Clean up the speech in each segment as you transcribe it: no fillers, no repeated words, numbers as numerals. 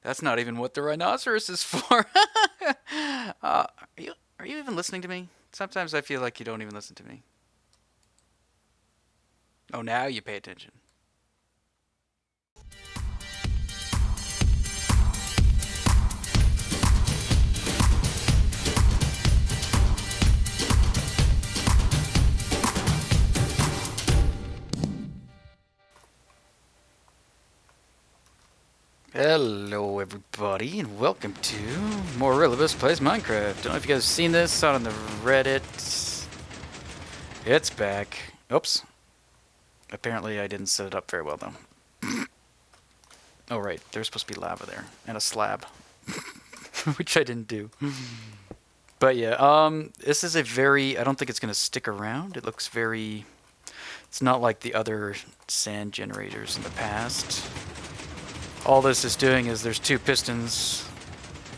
That's not even what the rhinoceros is for. Are you even listening to me? Sometimes I feel like you don't even listen to me. Oh, now you pay attention. Hello, everybody, and welcome to Morilibus Plays Minecraft. Don't know if you guys have seen this out on the Reddit. It's back. Oops. Apparently, I didn't set it up very well, though. Oh, right. There's supposed to be lava there. And a slab. Which I didn't do. But yeah, this is a very... I don't think it's going to stick around. It looks very... It's not like the other sand generators in the past. All this is doing is there's two pistons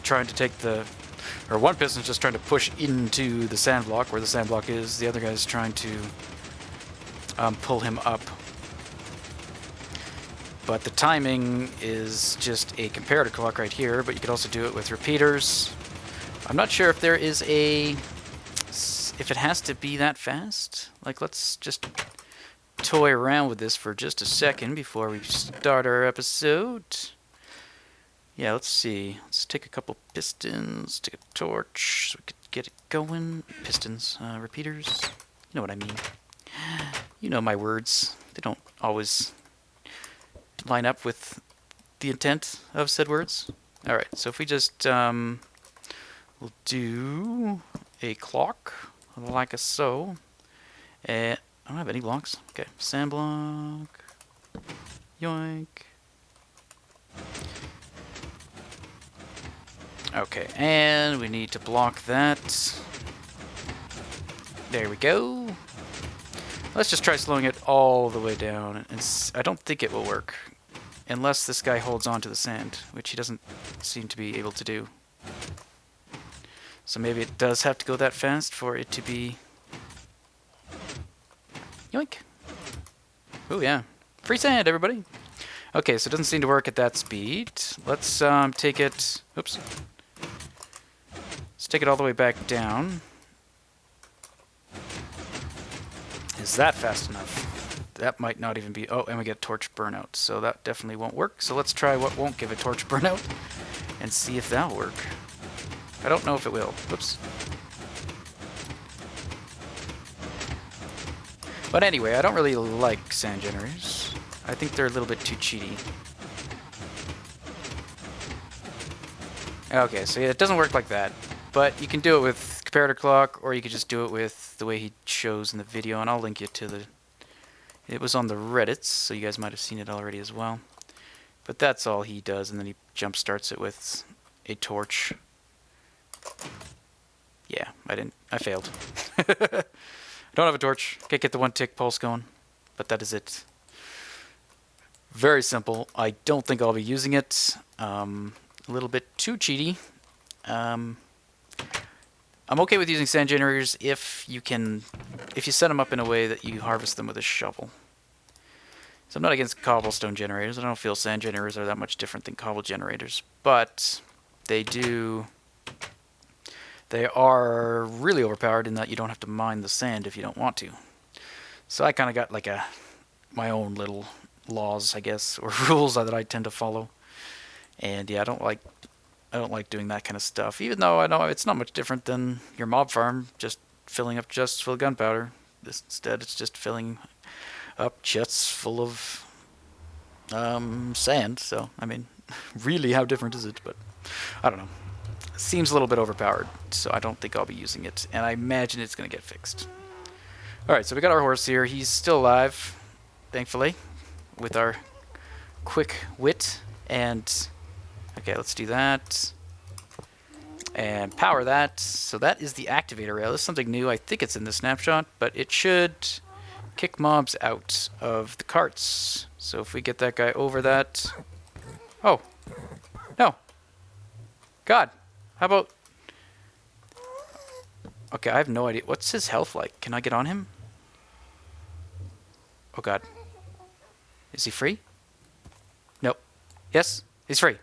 trying to take the... Or one piston's just trying to push into the sand block where the sand block is. The other guy's trying to pull him up. But the timing is just a comparator clock right here, but you could also do it with repeaters. I'm not sure if there is a... If it has to be that fast. Like, let's just toy around with this for just a second before we start our episode. Yeah, let's see. Let's take a couple pistons, take a torch so we could get it going. Pistons, repeaters. You know what I mean. You know my words. They don't always line up with the intent of said words. Alright, so if we just, we'll do a clock, like so. And I don't have any blocks. Okay, sand block. Yoink. Okay, and we need to block that. There we go. Let's just try slowing it all the way down. I don't think it will work. Unless this guy holds on to the sand, which he doesn't seem to be able to do. So maybe it does have to go that fast for it to be... Yoink. Oh yeah. Free sand, everybody. Okay, so it doesn't seem to work at that speed. Let's take it... Oops. Let's take it all the way back down. Is that fast enough? That might not even be... Oh, and we get torch burnout, so that definitely won't work. So let's try what won't give a torch burnout and see if that'll work. I don't know if it will. Oops. But anyway, I don't really like sand generators. I think they're a little bit too cheaty. Okay, so yeah, it doesn't work like that. But you can do it with comparator clock, or you could just do it with the way he shows in the video, and I'll link you to the... It was on the Reddit, so you guys might have seen it already as well. But that's all he does, and then he jump starts it with a torch. Yeah, I failed. I don't have a torch. Can't get the one tick pulse going, but that is it. Very simple. I don't think I'll be using it. A little bit too cheaty. I'm okay with using sand generators if you set them up in a way that you harvest them with a shovel. So I'm not against cobblestone generators. I don't feel sand generators are that much different than cobble generators, but they are really overpowered in that you don't have to mine the sand if you don't want to. So I kind of got like my own little laws, I guess, or rules that I tend to follow. And yeah, I don't like doing that kind of stuff. Even though I know it's not much different than your mob farm, just filling up chests full of gunpowder. Instead, it's just filling up chests full of sand. So I mean, really, how different is it? But I don't know. Seems a little bit overpowered, so I don't think I'll be using it, and I imagine it's going to get fixed. Alright, so we got our horse here. He's still alive, thankfully, with our quick wit, and... Okay, let's do that. And power that. So that is the activator rail. This is something new. I think it's in the snapshot, but it should kick mobs out of the carts. So if we get that guy over that... Oh! No! God! How about... Okay, I have no idea. What's his health like? Can I get on him? Oh god. Is he free? Nope. Yes, he's free.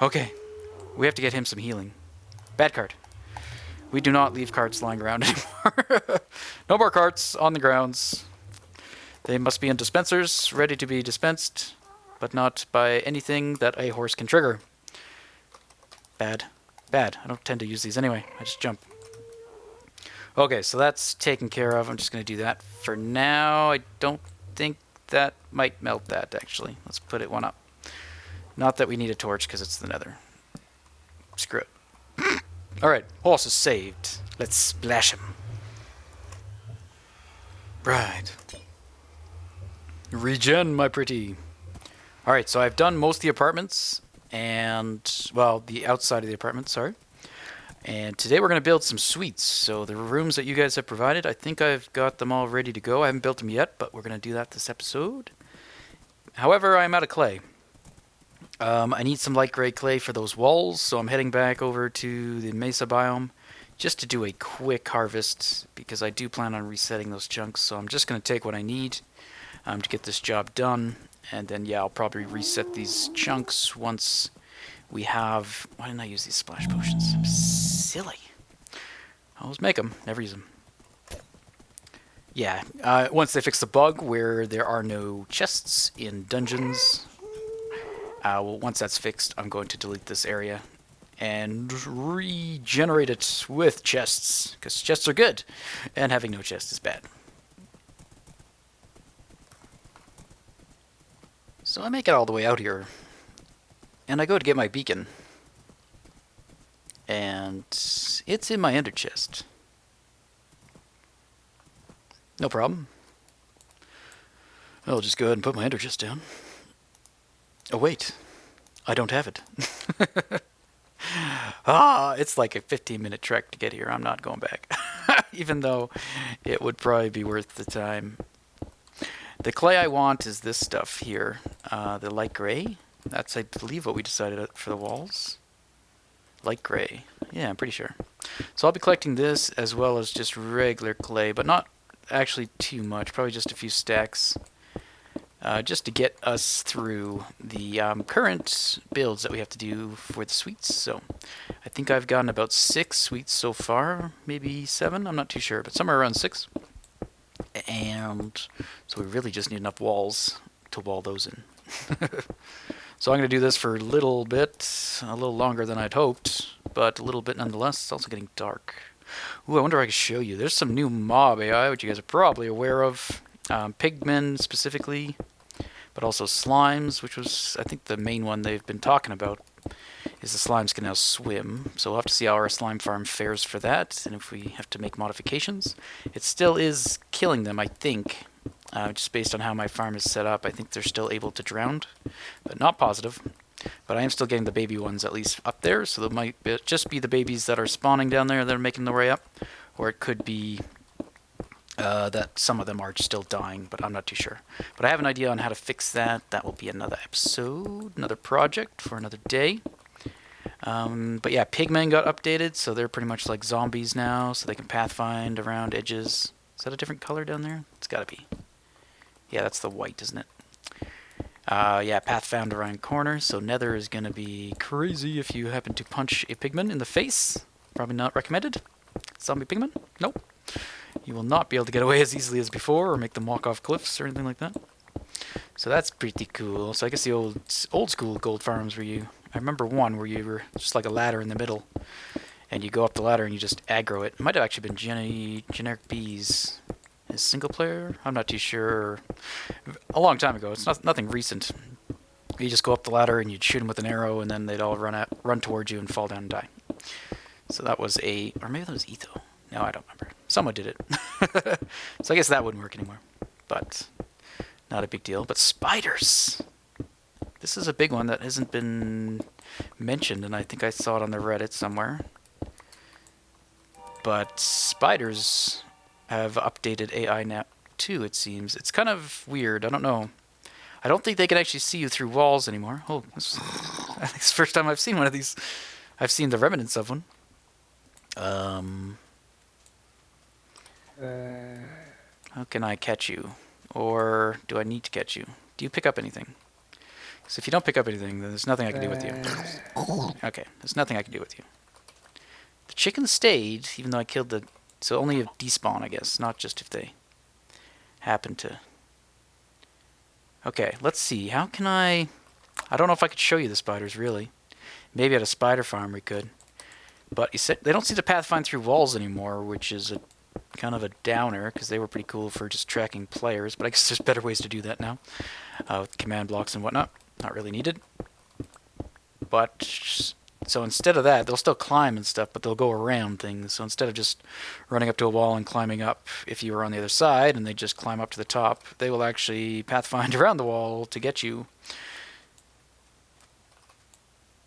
Okay. We have to get him some healing. Bad card. We do not leave carts lying around anymore. No more carts on the grounds. They must be in dispensers, ready to be dispensed, but not by anything that a horse can trigger. Bad. Bad. I don't tend to use these anyway. I just jump. Okay, so that's taken care of. I'm just going to do that for now. I don't think that might melt that, actually. Let's put it one up. Not that we need a torch, because it's the nether. Screw it. Alright, horse is saved. Let's splash him. Right. Regen, my pretty. Alright, so I've done most of the apartments, and, well, the outside of the apartment, sorry. And today we're going to build some suites. So the rooms that you guys have provided, I think I've got them all ready to go. I haven't built them yet, but we're going to do that this episode. However, I'm out of clay. I need some light gray clay for those walls, so I'm heading back over to the Mesa biome just to do a quick harvest, because I do plan on resetting those chunks. So I'm just going to take what I need to get this job done. And then, yeah, I'll probably reset these chunks once we have... Why didn't I use these splash potions? I'm silly. I always make them, never use them. Yeah, once they fix the bug where there are no chests in dungeons, well, once that's fixed, I'm going to delete this area and regenerate it with chests, because chests are good, and having no chests is bad. So I make it all the way out here, and I go to get my beacon, and it's in my ender chest. No problem. I'll just go ahead and put my ender chest down. Oh wait, I don't have it. It's like a 15-minute trek to get here. I'm not going back. Even though it would probably be worth the time. The clay I want is this stuff here. The light gray. That's, I believe, what we decided for the walls. Light gray. Yeah, I'm pretty sure. So I'll be collecting this as well as just regular clay, but not actually too much. Probably just a few stacks. Just to get us through the current builds that we have to do for the suites. So I think I've gotten about 6 suites so far, maybe 7, I'm not too sure, but somewhere around 6. And so we really just need enough walls to wall those in. So I'm going to do this for a little bit, a little longer than I'd hoped, but a little bit nonetheless. It's also getting dark. Ooh, I wonder if I can show you. There's some new mob AI, which you guys are probably aware of. Pigmen specifically, but also slimes, which was, I think, the main one they've been talking about, is the slimes can now swim. So we'll have to see how our slime farm fares for that, and if we have to make modifications. It still is killing them, I think, just based on how my farm is set up. I think they're still able to drown, but not positive. But I am still getting the baby ones at least up there, so there might just be the babies that are spawning down there that are making their way up, or it could be that some of them are still dying, but I'm not too sure. But I have an idea on how to fix that. That will be another episode, another project for another day. But yeah, pigmen got updated, so they're pretty much like zombies now, so they can pathfind around edges. Is that a different color down there? It's gotta be. Yeah, that's the white, isn't it? Yeah, path found around corners, so nether is gonna be crazy if you happen to punch a pigman in the face. Probably not recommended. Zombie pigman? Nope. You will not be able to get away as easily as before, or make them walk off cliffs or anything like that. So that's pretty cool. So I guess the old school gold farms where you... I remember one where you were just like a ladder in the middle, and you go up the ladder and you just aggro it. It might have actually been generic bees. Is single player? I'm not too sure. A long time ago. It's nothing recent. You just go up the ladder and you'd shoot them with an arrow, and then they'd all run towards you and fall down and die. So that was a... Or maybe that was Etho. No, I don't remember. Someone did it. So I guess that wouldn't work anymore. But not a big deal. But spiders! This is a big one that hasn't been mentioned, and I think I saw it on the Reddit somewhere. But spiders have updated AI now too, it seems. It's kind of weird. I don't know. I don't think they can actually see you through walls anymore. Oh, I think it's the first time I've seen one of these. I've seen the remnants of one. How can I catch you? Or do I need to catch you? Do you pick up anything? So if you don't pick up anything, then there's nothing I can do with you. Okay, there's nothing I can do with you. The chickens stayed, even though I killed the... So only if despawn, I guess, not just if they happen to... Okay, let's see. How can I don't know if I could show you the spiders, really. Maybe at a spider farm we could. But you said they don't seem to pathfind through walls anymore, which is a kind of a downer, because they were pretty cool for just tracking players. But I guess there's better ways to do that now, with command blocks and whatnot. Not really needed. But so instead of that, they'll still climb and stuff, but they'll go around things. So instead of just running up to a wall and climbing up, if you were on the other side and they just climb up to the top, they will actually pathfind around the wall to get you.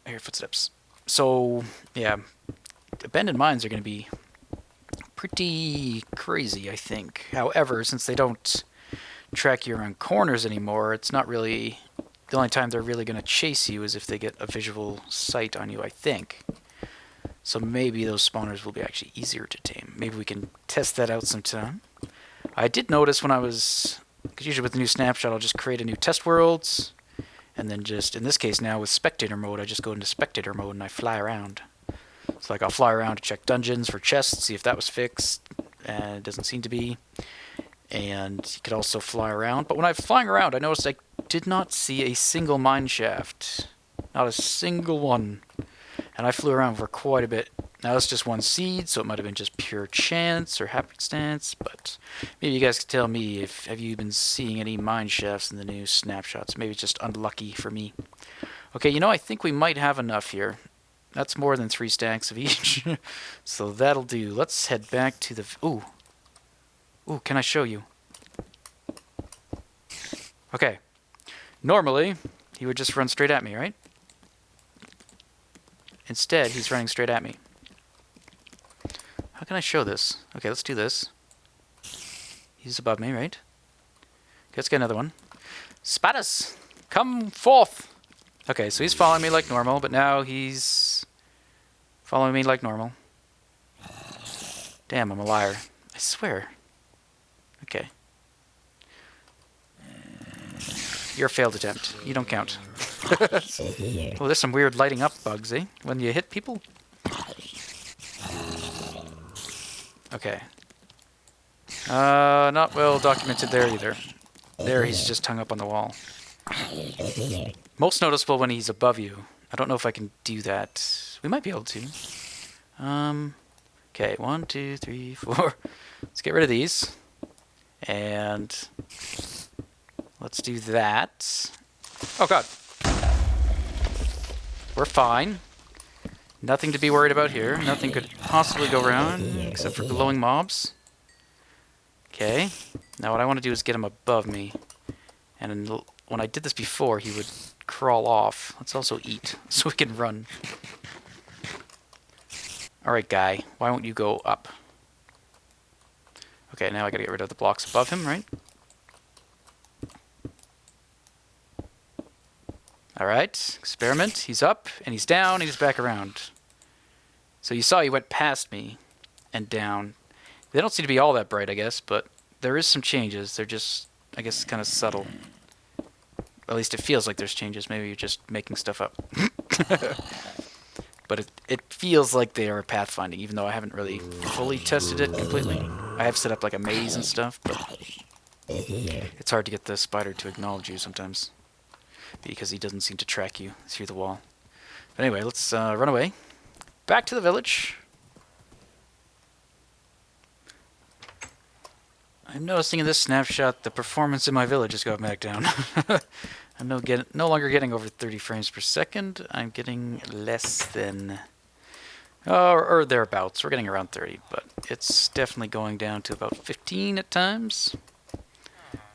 I hear footsteps. So, yeah, abandoned mines are going to be pretty crazy, I think. However, since they don't track you around corners anymore, it's not really... The only time they're really going to chase you is if they get a visual sight on you, I think. So maybe those spawners will be actually easier to tame. Maybe we can test that out sometime. I did notice when I was... Because usually with the new snapshot, I'll just create a new test worlds. And then just, in this case now, with spectator mode, I just go into spectator mode and I fly around. So like I'll fly around to check dungeons for chests, see if that was fixed. And it doesn't seem to be. And you could also fly around. But when I was flying around, I noticed I did not see a single mine shaft. Not a single one. And I flew around for quite a bit. Now that's just one seed, so it might have been just pure chance or happenstance. But maybe you guys could tell me if have you been seeing any mine shafts in the new snapshots. Maybe it's just unlucky for me. Okay, you know, I think we might have enough here. That's more than 3 stacks of each. So that'll do. Let's head back to the... Ooh. Ooh, can I show you? Okay. Normally, he would just run straight at me, right? Instead, he's running straight at me. How can I show this? Okay, let's do this. He's above me, right? Okay, let's get another one. Spiders, come forth! Okay, so he's following me like normal, but now he's following me like normal. Damn, I'm a liar. I swear. Okay. You're a failed attempt. You don't count. Oh, there's some weird lighting up bugs, eh? When you hit people? Okay. Not well documented there either. There, he's just hung up on the wall. Most noticeable when he's above you. I don't know if I can do that. We might be able to. Okay, 1, 2, 3, 4. Let's get rid of these. And let's do that. Oh, God. We're fine. Nothing to be worried about here. Nothing could possibly go wrong except for glowing mobs. Okay. Now what I want to do is get him above me. And when I did this before, he would crawl off. Let's also eat so we can run. Alright, guy. Why won't you go up? Okay, now I gotta get rid of the blocks above him, right? Alright, experiment. He's up, and he's down, and he's back around. So you saw he went past me and down. They don't seem to be all that bright, I guess, but there is some changes. They're just, I guess, kind of subtle. At least it feels like there's changes. Maybe you're just making stuff up. But it feels like they are pathfinding, even though I haven't really fully tested it completely. I have set up like a maze and stuff, but it's hard to get the spider to acknowledge you sometimes, because he doesn't seem to track you through the wall. But anyway, let's run away. Back to the village. I'm noticing in this snapshot the performance in my village has gone back down. I'm no longer getting over 30 frames per second. I'm getting less than... or thereabouts. We're getting around 30, but it's definitely going down to about 15 at times.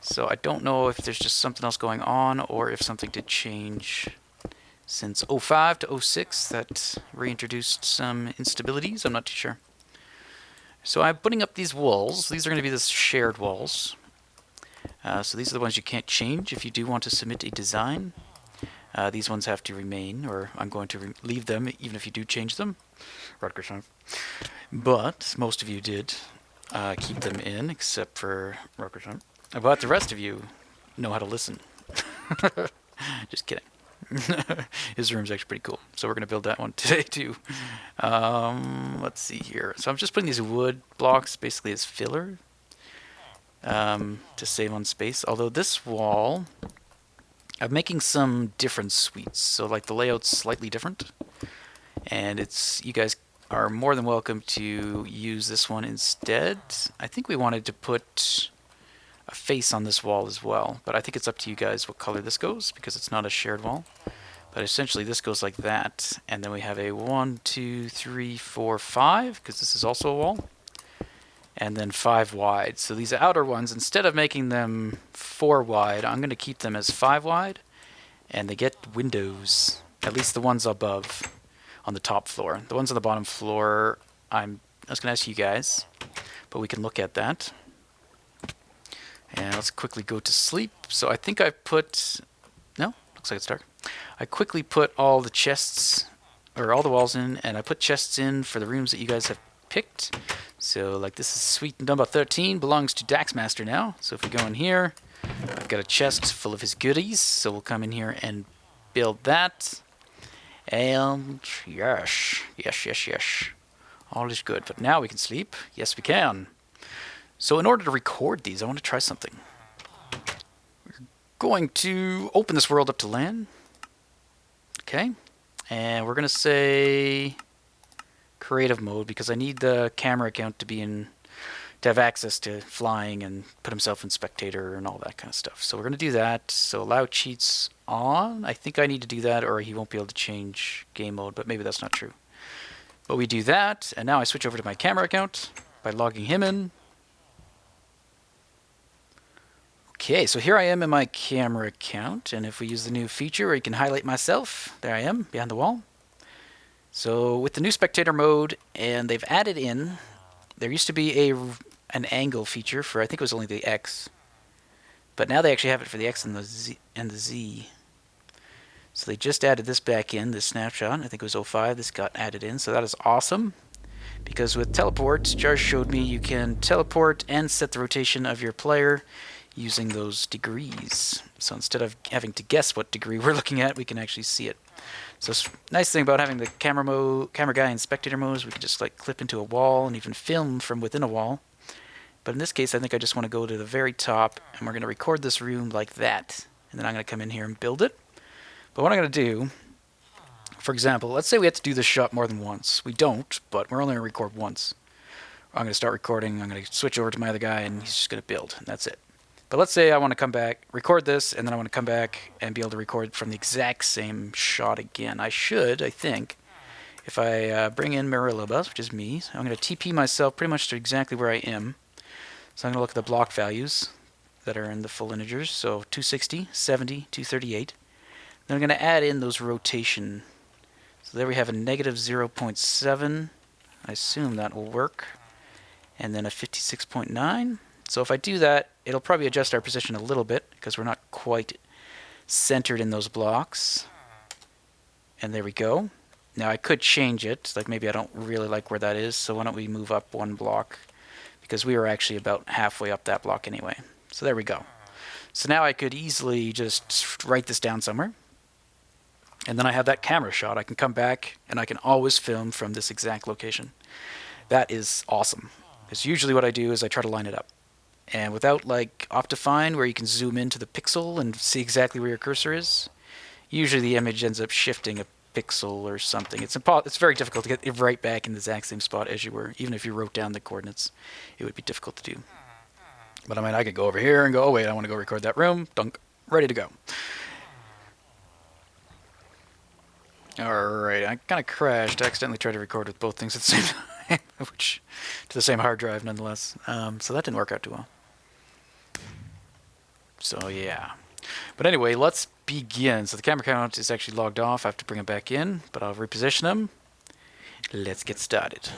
So I don't know if there's just something else going on or if something did change since 05 to 06 that reintroduced some instabilities. I'm not too sure. So I'm putting up these walls. These are going to be the shared walls. So these are the ones you can't change if you do want to submit a design. These ones have to remain, or I'm going to leave them even if you do change them. Rutgers. But most of you did keep them in, except for Rutgers. But the rest of you know how to listen. Just kidding. His room's actually pretty cool. So we're going to build that one today too. Let's see here. So I'm just putting these wood blocks basically as filler to save on space. Although this wall, I'm making some different suites. So like the layout's slightly different. And you guys are more than welcome to use this one instead. I think we wanted to put a face on this wall as well, but I think it's up to you guys what color this goes because it's not a shared wall. But essentially this goes like that, and then we have a 1, 2, 3, 4, 5 because this is also a wall, and then 5 wide. So these outer ones, instead of making them 4 wide, I'm going to keep them as 5 wide, and they get windows, at least the ones above on the top floor. The ones on the bottom floor, I was going to ask you guys, but we can look at that. And let's quickly go to sleep. So I think I put... No? Looks like it's dark. I quickly put all the chests, or all the walls in, and I put chests in for the rooms that you guys have picked. So like this is suite number 13, belongs to Daxmaster now. So if we go in here, I've got a chest full of his goodies. So we'll come in here and build that. And yes. All is good. But now we can sleep. Yes, we can. So in order to record these, I want to try something. We're going to open this world up to LAN. Okay. And we're going to say creative mode because I need the camera account to have access to flying and put himself in spectator and all that kind of stuff. So we're going to do that. So allow cheats on. I think I need to do that or he won't be able to change game mode, but maybe that's not true. But we do that, and now I switch over to my camera account by logging him in. Okay, so here I am in my camera account, and if we use the new feature where you can highlight myself, there I am behind the wall. So with the new spectator mode, and they've added in, there used to be an angle feature for, I think it was only the X, but now they actually have it for the X and the Z. So they just added this back in, this snapshot. I think it was 05, this got added in, so that is awesome. Because with teleport, Jar showed me you can teleport and set the rotation of your player using those degrees. So instead of having to guess what degree we're looking at, we can actually see it. So nice thing about having the camera guy in spectator mode is we can just like clip into a wall and even film from within a wall. But in this case, I think I just want to go to the very top, and we're going to record this room like that. And then I'm going to come in here and build it. But what I'm going to do, for example, let's say we have to do this shot more than once. We don't, but we're only going to record once. I'm going to start recording, I'm going to switch over to my other guy, and he's just going to build, and that's it. But let's say I want to come back, record this, and then I want to come back and be able to record from the exact same shot again. I think, if I bring in Morilibus, which is me, I'm going to TP myself pretty much to exactly where I am. So I'm going to look at the block values that are in the full integers. So 260, 70, 238. Then I'm going to add in those rotation. So there we have a negative 0.7. I assume that will work. And then a 56.9. So if I do that, it'll probably adjust our position a little bit because we're not quite centered in those blocks. And there we go. Now I could change it, like maybe I don't really like where that is, so why don't we move up one block, because we were actually about halfway up that block anyway. So there we go. So now I could easily just write this down somewhere, and then I have that camera shot. I can come back and I can always film from this exact location. That is awesome, because usually what I do is I try to line it up. And without like Optifine, where you can zoom into the pixel and see exactly where your cursor is, usually the image ends up shifting a pixel or something. It's very difficult to get it right back in the exact same spot as you were. Even if you wrote down the coordinates, it would be difficult to do. But I mean, I could go over here and go, oh wait, I want to go record that room. Dunk, ready to go. Alright, I kind of crashed. I accidentally tried to record with both things at the same time, which to the same hard drive nonetheless. So that didn't work out too well. So yeah. But anyway, let's begin. So the camera count is actually logged off. I have to bring it back in, but I'll reposition them. Let's get started.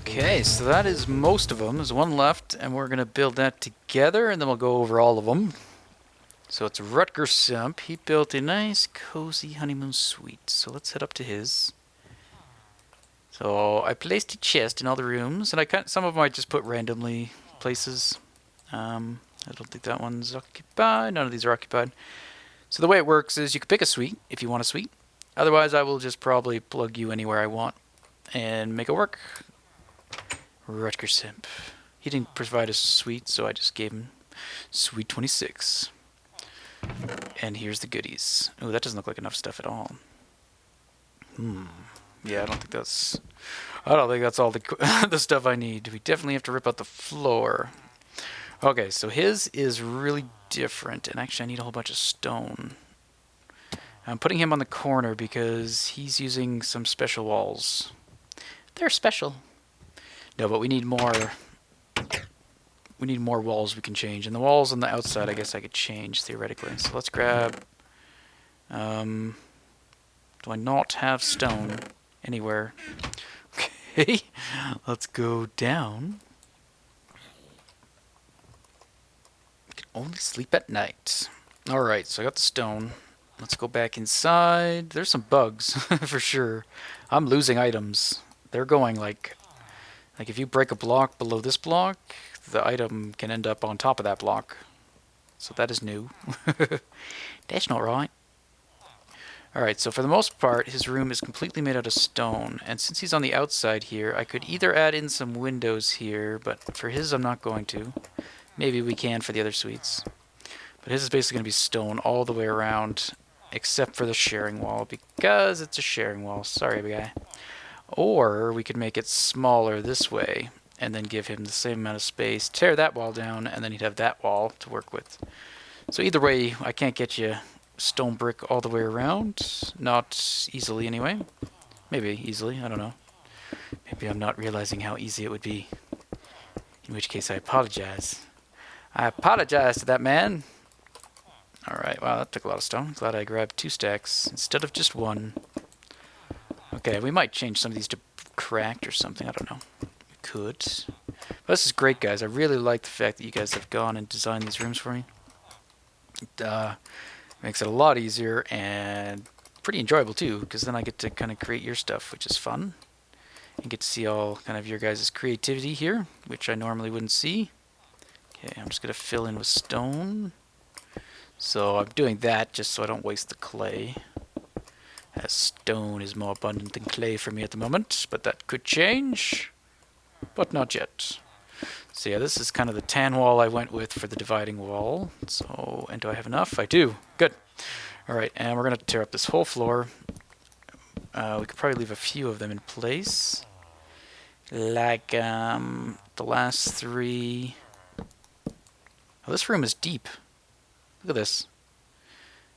Okay, so that is most of them. There's one left, and we're going to build that together, and then we'll go over all of them. So it's Rutger Simp. He built a nice, cozy honeymoon suite. So let's head up to his. So I placed a chest in all the rooms, and some of them I just put randomly places. I don't think that one's occupied. None of these are occupied. So the way it works is you can pick a suite if you want a suite. Otherwise, I will just probably plug you anywhere I want and make it work. Rutger Simp. He didn't provide a suite, so I just gave him Suite 26. And here's the goodies. Oh, that doesn't look like enough stuff at all. Yeah, I don't think that's all the the stuff I need. We definitely have to rip out the floor. Okay, so his is really different, and actually I need a whole bunch of stone. I'm putting him on the corner because he's using some special walls. They're special. No, but we need more. We need more walls we can change, and the walls on the outside I guess I could change theoretically. So let's grab. Do I not have stone anywhere? Okay, let's go down. I can only sleep at night. All right, so I got the stone. Let's go back inside. There's some bugs for sure. I'm losing items. They're going like if you break a block below this block, the item can end up on top of that block. So that is new. That's not right. Alright, so for the most part, his room is completely made out of stone. And since he's on the outside here, I could either add in some windows here, but for his I'm not going to. Maybe we can for the other suites. But his is basically going to be stone all the way around, except for the sharing wall, because it's a sharing wall. Sorry, big guy. Or we could make it smaller this way, and then give him the same amount of space, tear that wall down, and then he'd have that wall to work with. So either way, I can't get you stone brick all the way around. Not easily, anyway. Maybe easily, I don't know. Maybe I'm not realizing how easy it would be. In which case, I apologize. I apologize to that man. Alright, wow, that took a lot of stone. Glad I grabbed 2 stacks instead of just 1. Okay, we might change some of these to cracked or something. I don't know. We could. But this is great, guys. I really like the fact that you guys have gone and designed these rooms for me. It makes it a lot easier and pretty enjoyable, too, because then I get to kind of create your stuff, which is fun. And get to see all kind of your guys' creativity here, which I normally wouldn't see. Okay, I'm just going to fill in with stone. So I'm doing that just so I don't waste the clay. As stone is more abundant than clay for me at the moment, but that could change, but not yet. So yeah, this is kind of the tan wall I went with for the dividing wall. So, and do I have enough? I do. Good. All right, and we're going to tear up this whole floor. We could probably leave a few of them in place. Like the last 3. Oh, this room is deep. Look at this.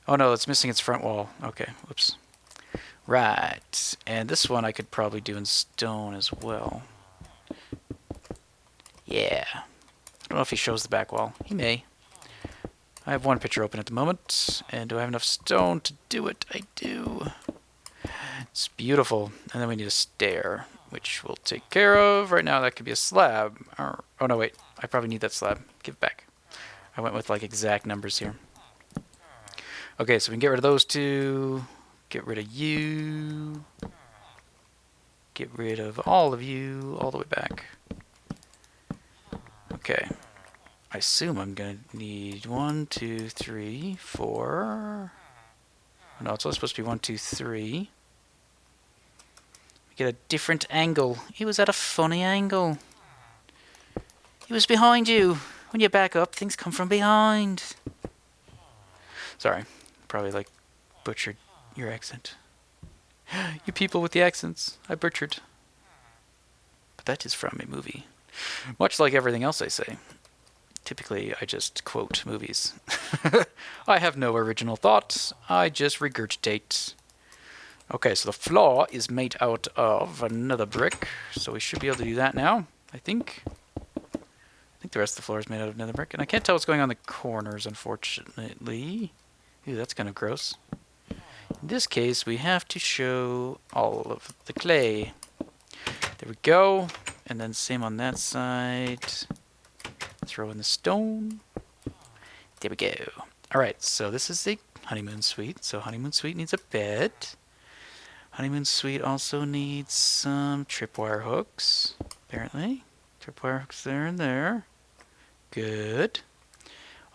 Oh no, it's missing its front wall. Okay, whoops. Right, and this one I could probably do in stone as well. Yeah. I don't know if he shows the back wall. He may. I have one picture open at the moment, and do I have enough stone to do it? I do. It's beautiful. And then we need a stair, which we'll take care of. Right now that could be a slab. Oh no, wait. I probably need that slab. Give it back. I went with like exact numbers here. Okay, so we can get rid of those two. Get rid of you. Get rid of all of you all the way back. Okay. I assume I'm going to need 1, 2, 3, 4. No, it's only supposed to be 1, 2, 3. Get a different angle. He was at a funny angle. He was behind you. When you back up, things come from behind. Sorry. Probably like butchered your accent. You people with the accents. I butchered. But that is from a movie. Much like everything else I say. Typically, I just quote movies. I have no original thoughts. I just regurgitate. Okay, so the floor is made out of another brick. So we should be able to do that now, I think. I think the rest of the floor is made out of another brick. And I can't tell what's going on in the corners, unfortunately. Ooh, that's kind of gross. In this case, we have to show all of the clay. There we go. And then same on that side. Throw in the stone. There we go. Alright, so this is the honeymoon suite. So honeymoon suite needs a bed. Honeymoon suite also needs some tripwire hooks, apparently. Tripwire hooks there and there. Good.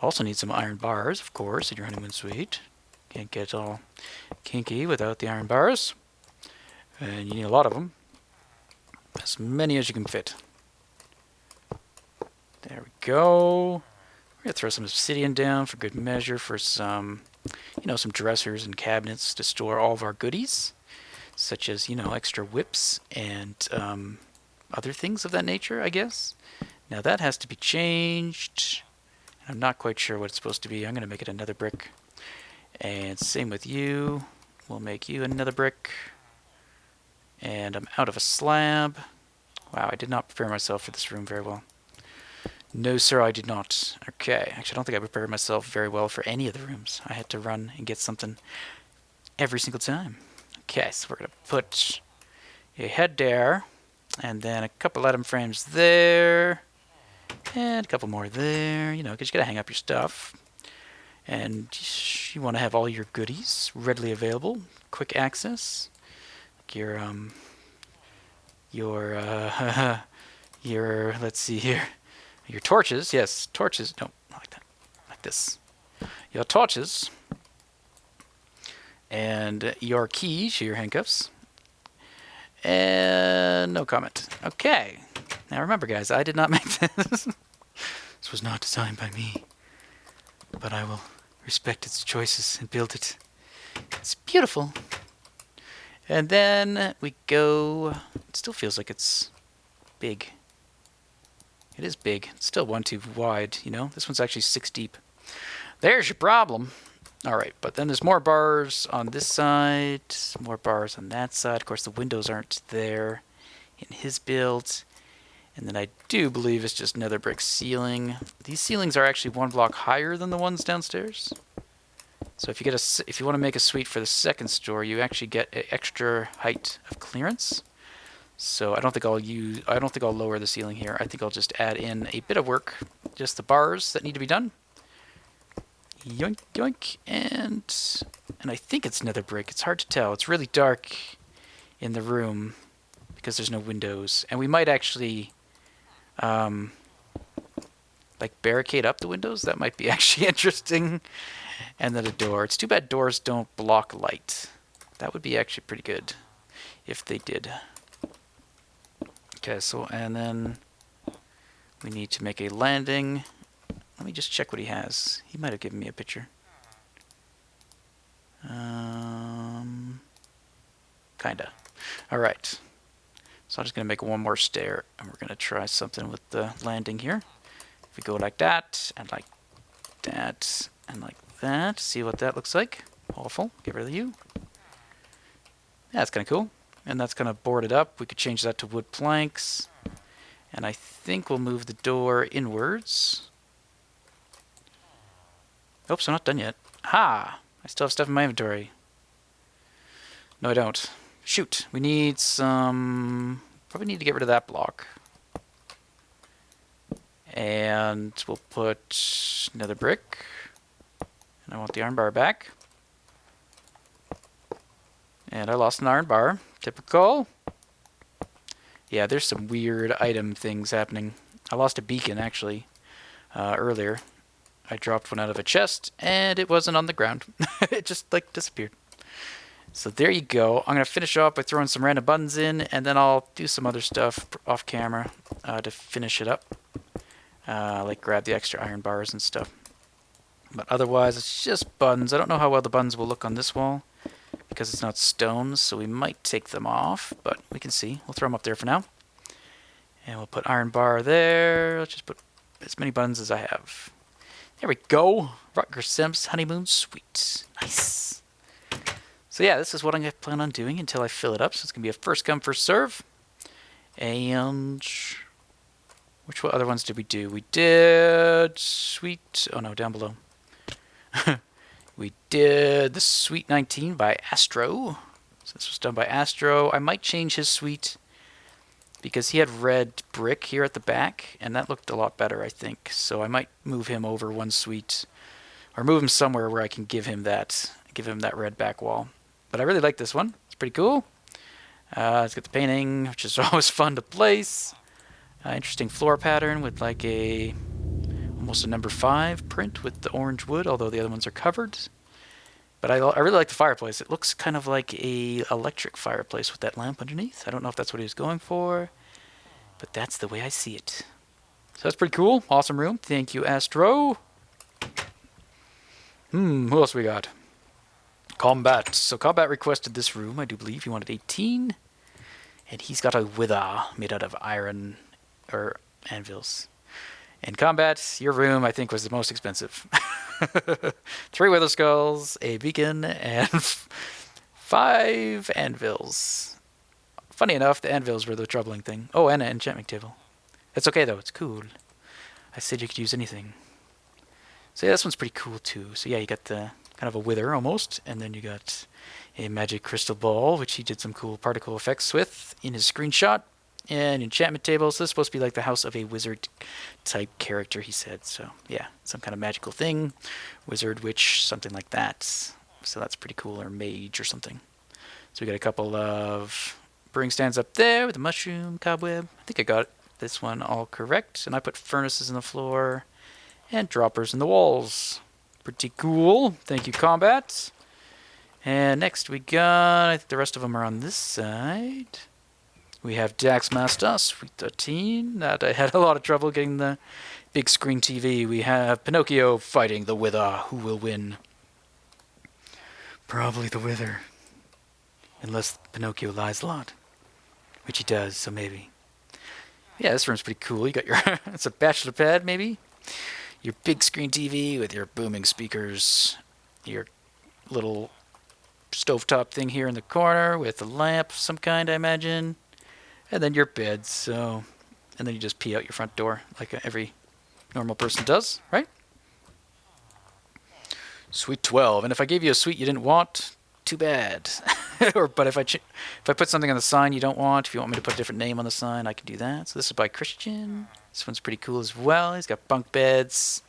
Also need some iron bars, of course, in your honeymoon suite. Can't get all kinky without the iron bars. And you need a lot of them. As many as you can fit. There we go. We're going to throw some obsidian down for good measure for some, some dressers and cabinets to store all of our goodies. Such as, extra whips and other things of that nature, I guess. Now that has to be changed. I'm not quite sure what it's supposed to be. I'm going to make it another brick. And same with you. We'll make you another brick. And I'm out of a slab. Wow, I did not prepare myself for this room very well. No, sir, I did not. Okay, actually, I don't think I prepared myself very well for any of the rooms. I had to run and get something every single time. Okay, so we're going to put a head there, and then a couple item frames there, and a couple more there, because you got to hang up your stuff. And you want to have all your goodies readily available, quick access. Like your let's see here. Your torches, yes, torches. No, not like that. Like this. Your torches. And your keys, your handcuffs. And no comment. Okay. Now remember, guys, I did not make this. This was not designed by me. But I will respect its choices and build it. It's beautiful. And then we go... It still feels like it's big. It is big. It's still 1 too wide, This one's actually 6 deep. There's your problem. Alright, but then there's more bars on this side, more bars on that side. Of course, the windows aren't there in his build. And then I do believe it's just nether brick ceiling. These ceilings are actually 1 block higher than the ones downstairs. So if you want to make a suite for the second story, you actually get an extra height of clearance. So I don't think I'll lower the ceiling here. I think I'll just add in a bit of work, just the bars that need to be done. Yoink, yoink, and I think it's nether brick. It's hard to tell. It's really dark in the room because there's no windows, and we might actually like barricade up the windows. That might be actually interesting. And then a door. It's too bad doors don't block light. That would be actually pretty good if they did. Okay, so, and then we need to make a landing. Let me just check what he has. He might have given me a picture. Kinda. Alright. So I'm just going to make 1 more stair, and we're going to try something with the landing here. If we go like that, and like that, And like that. See what that looks like. Awful. Get rid of you. Yeah, that's kind of cool. And that's kind of boarded up. We could change that to wood planks. And I think we'll move the door inwards. Oops, I'm not done yet. Ha! I still have stuff in my inventory. No, I don't. Shoot. We need some... Probably need to get rid of that block. And we'll put another brick. And I want the iron bar back. And I lost an iron bar. Typical. Yeah, there's some weird item things happening. I lost a beacon, actually, earlier. I dropped one out of a chest, and it wasn't on the ground. It just, like, disappeared. So there you go. I'm going to finish off by throwing some random buttons in, and then I'll do some other stuff off camera to finish it up. Like grab the extra iron bars and stuff. But otherwise, it's just buttons. I don't know how well the buttons will look on this wall, because it's not stones, so we might take them off, but we can see. We'll throw them up there for now. And we'll put iron bar there. Let's just put as many buttons as I have. There we go. Rutger Sims Honeymoon Suite. Nice. So yeah, this is what I'm going to plan on doing until I fill it up. So it's going to be a first come, first serve. And which other ones did we do? We did Suite. Oh no, down below. We did the Suite 19 by Astro. So this was done by Astro. I might change his suite because he had red brick here at the back, and that looked a lot better, I think. So I might move him over one suite, or move him somewhere where I can give him that red back wall. But I really like this one. It's pretty cool. It's got the painting, which is always fun to place. Interesting floor pattern with like almost a number 5 print with the orange wood, although the other ones are covered. But I really like the fireplace. It looks kind of like a electric fireplace with that lamp underneath. I don't know if that's what he was going for, but that's the way I see it. So that's pretty cool. Awesome room. Thank you, Astro. Who else we got? Combat. So Combat requested this room, I do believe. He wanted 18. And he's got a wither made out of iron or anvils. In Combat, your room, I think, was the most expensive. 3 wither skulls, a beacon, and 5 anvils. Funny enough, the anvils were the troubling thing. Oh, and an enchantment table. It's okay, though. It's cool. I said you could use anything. So yeah, this one's pretty cool, too. So yeah, you got the kind of a wither, almost. And then you got a magic crystal ball, which he did some cool particle effects with in his screenshot. And enchantment table. So this is supposed to be like the house of a wizard type character, he said. So yeah, some kind of magical thing. Wizard, witch, something like that. So that's pretty cool. Or mage or something. So we got a couple of brewing stands up there with a mushroom cobweb. I think I got this one all correct. And I put furnaces in the floor and droppers in the walls. Pretty cool. Thank you, Combat. And next we got, I think the rest of them are on this side. We have Dax Master, Suite 13. That I had a lot of trouble getting the big screen TV. We have Pinocchio fighting the Wither. Who will win? Probably the Wither. Unless Pinocchio lies a lot. Which he does, so maybe. Yeah, this room's pretty cool. You got your, it's a bachelor pad, maybe? Your big screen TV with your booming speakers. Your little stovetop thing here in the corner with a lamp of some kind, I imagine. And then your bed, so... And then you just pee out your front door, like every normal person does, right? Suite 12. And if I gave you a suite you didn't want, too bad. But if I put something on the sign you don't want, if you want me to put a different name on the sign, I can do that. So this is by Christian. This one's pretty cool as well. He's got bunk beds.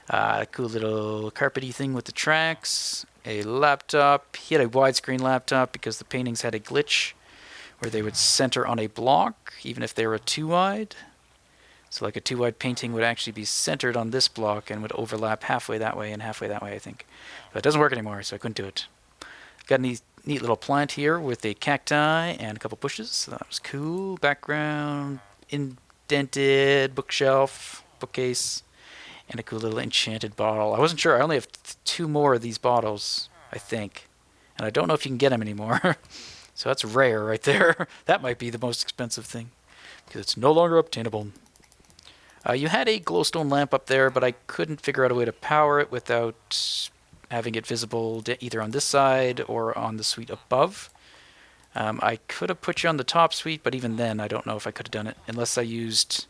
A cool little carpety thing with the tracks. A laptop. He had a widescreen laptop because the paintings had a glitch where they would center on a block, even if they were too wide. So like a too wide painting would actually be centered on this block and would overlap halfway that way and halfway that way, I think. But it doesn't work anymore, so I couldn't do it. Got a neat little plant here with a cacti and a couple bushes, so that was cool. Background, indented bookshelf, bookcase, and a cool little enchanted bottle. I wasn't sure. I only have 2 more of these bottles, I think. And I don't know if you can get them anymore. So that's rare right there. That might be the most expensive thing, because it's no longer obtainable. You had a glowstone lamp up there, but I couldn't figure out a way to power it without having it visible either on this side or on the suite above. I could have put you on the top suite, but even then I don't know if I could have done it unless I used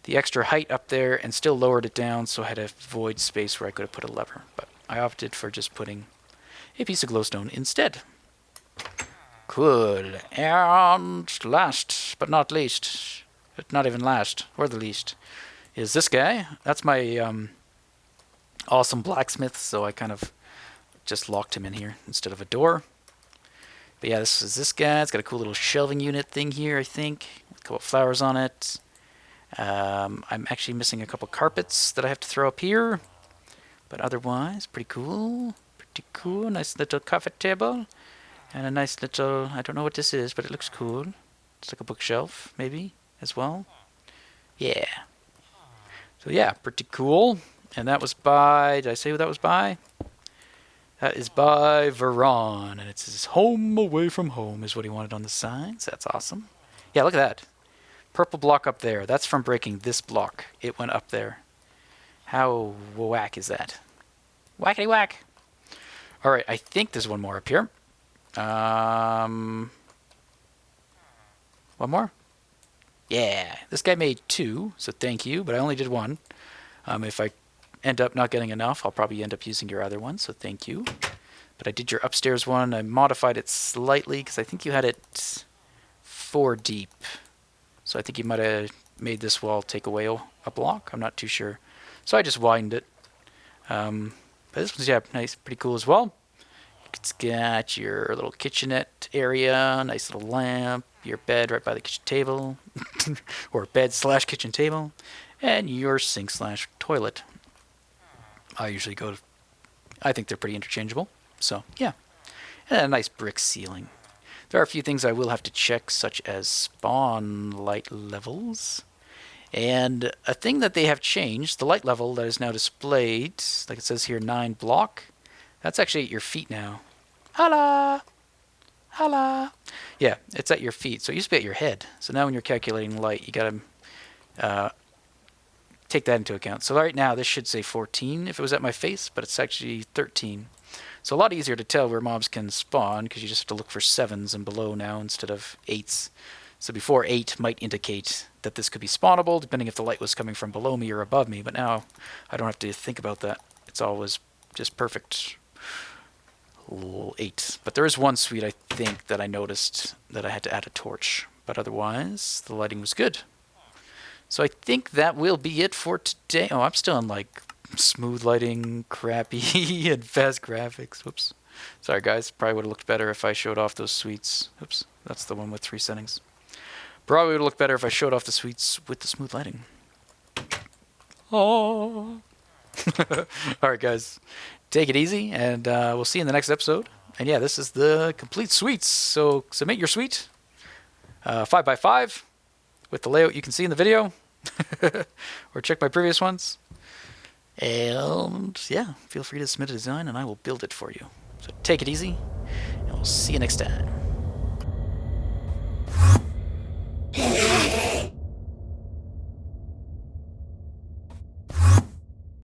the extra height up there and still lowered it down so I had a void space where I could have put a lever. But I opted for just putting a piece of glowstone instead. Cool. And last but not least, not even last, or the least, is this guy. That's my awesome blacksmith, so I kind of just locked him in here instead of a door. But yeah, this is this guy. It's got a cool little shelving unit thing here, I think. A couple of flowers on it. I'm actually missing a couple carpets that I have to throw up here. But otherwise, pretty cool. Pretty cool. Nice little coffee table. And a nice little, I don't know what this is, but it looks cool. It's like a bookshelf, maybe, as well. Yeah. So yeah, pretty cool. And that was by, did I say who that was by? That is by Veron, and it says home away from home is what he wanted on the signs. That's awesome. Yeah, look at that. Purple block up there. That's from breaking this block. It went up there. How whack is that? Whackety whack. All right, I think there's one more up here. One more? Yeah, this guy made 2, so thank you, but I only did 1. If I end up not getting enough, I'll probably end up using your other one, so thank you. But I did your upstairs one. I modified it slightly because I think you had it 4 deep. So I think you might have made this wall take away a block. I'm not too sure. So I just widened it. But this one's, yeah, nice, pretty cool as well. It's got your little kitchenette area, nice little lamp, your bed right by the kitchen table, or bed / kitchen table, and your sink / toilet. I usually go to, I think they're pretty interchangeable. So yeah, and a nice brick ceiling. There are a few things I will have to check, such as spawn light levels. And a thing that they have changed, the light level that is now displayed, like it says here, 9 block. That's actually at your feet now. Holla! Holla! Yeah, it's at your feet. So it used to be at your head. So now when you're calculating light, you gotta take that into account. So right now, this should say 14 if it was at my face, but it's actually 13. So a lot easier to tell where mobs can spawn, because you just have to look for 7s and below now instead of 8s. So before 8 might indicate that this could be spawnable, depending if the light was coming from below me or above me. But now I don't have to think about that. It's always just perfect. 8. But there is one suite, I think, that I noticed that I had to add a torch. But otherwise, the lighting was good. So I think that will be it for today. Oh, I'm still in, like, smooth lighting, crappy, and fast graphics. Whoops. Sorry, guys. Probably would have looked better if I showed off those suites. Oops. That's the one with 3 settings. Probably would have looked better if I showed off the suites with the smooth lighting. Oh. Alright, guys. Take it easy, and we'll see you in the next episode. And yeah, this is the complete suites. So submit your suite. 5x5 with the layout you can see in the video. Or check my previous ones. And yeah, feel free to submit a design and I will build it for you. So take it easy, and we'll see you next time.